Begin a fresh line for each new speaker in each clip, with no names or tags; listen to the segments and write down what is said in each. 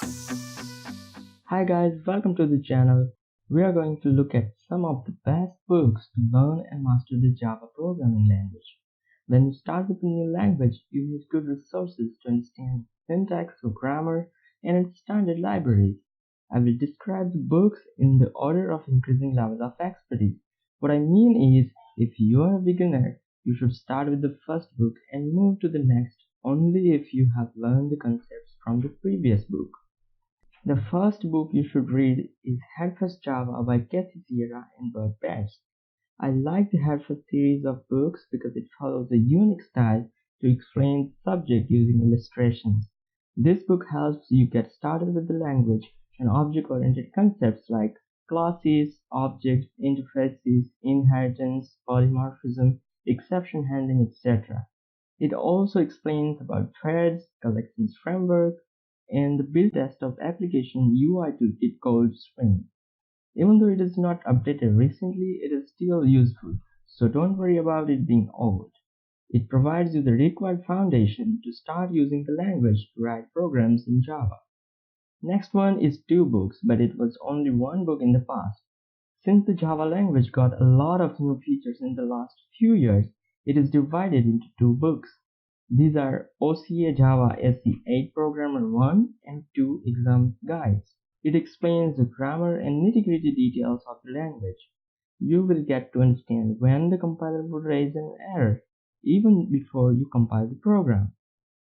Hi guys, welcome to the channel. We are going to look at some of the best books to learn and master the Java programming language. When you start with a new language, you need good resources to understand syntax or grammar and its standard libraries. I will describe the books in the order of increasing level of expertise. What I mean is, if you are a beginner, you should start with the first book and move to the next only if you have learned the concepts from the previous book. The first book you should read is Headfirst Java by Casey Sierra and Bert Betts. I like the Headfirst series of books because it follows a unique style to explain the subject using illustrations. This book helps you get started with the language and object-oriented concepts like classes, objects, interfaces, inheritance, polymorphism, exception handling, etc. It also explains about threads, collections framework, and the build test of application UI toolkit called Spring. Even though it is not updated recently, it is still useful, so don't worry about it being old. It provides you the required foundation to start using the language to write programs in Java. Next one is two books, but it was only one book in the past. Since the Java language got a lot of new features in the last few years, it is divided into two books. These are OCA Java SE8 Programmer 1 and 2 Exam Guides. It explains the grammar and nitty-gritty details of the language. You will get to understand when the compiler would raise an error, even before you compile the program.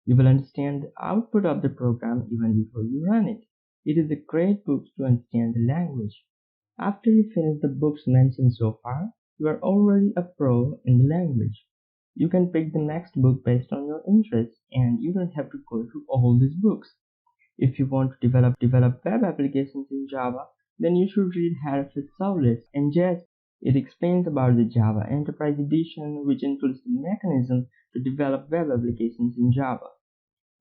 You will understand the output of the program even before you run it. It is a great book to understand the language. After you finish the books mentioned so far, you are already a pro in the language. You can pick the next book based on your interests and you don't have to go through all these books. If you want to develop web applications in Java, then you should read Harris' Servlets and Jest. It explains about the Java Enterprise Edition, which includes the mechanism to develop web applications in Java.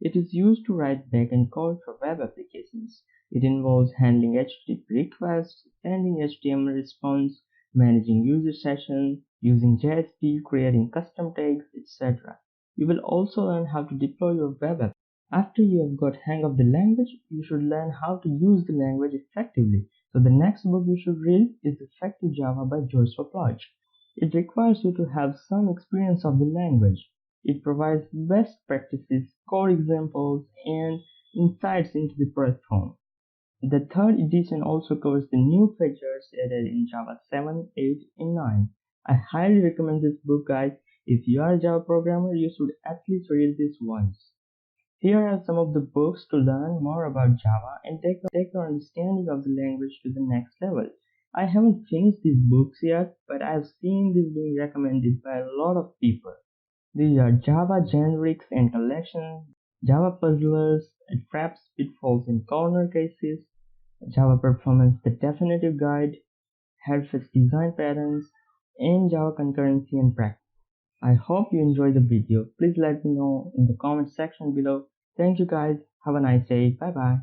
It is used to write backend code for web applications. It involves handling HTTP requests, sending HTML response, managing user sessions, using JSP, creating custom tags, etc. You will also learn how to deploy your web app. After you have got hang of the language, you should learn how to use the language effectively. So the next book you should read is Effective Java by Joshua Plotch. It requires you to have some experience of the language. It provides best practices, core examples, and insights into the platform. The third edition also covers the new features added in Java 7, 8, and 9. I highly recommend this book, guys. If you are a Java programmer, you should at least read this once. Here are some of the books to learn more about Java and take your understanding of the language to the next level. I haven't finished these books yet, but I've seen this being recommended by a lot of people. These are Java Generics and Collections, Java Puzzlers, Traps, Pitfalls, and Corner Cases, Java Performance, The Definitive Guide, Helpful Design Patterns, and Java Concurrency and Practice. I hope you enjoyed the video. Please let me know in the comment section below. Thank you guys. Have a nice day. Bye bye.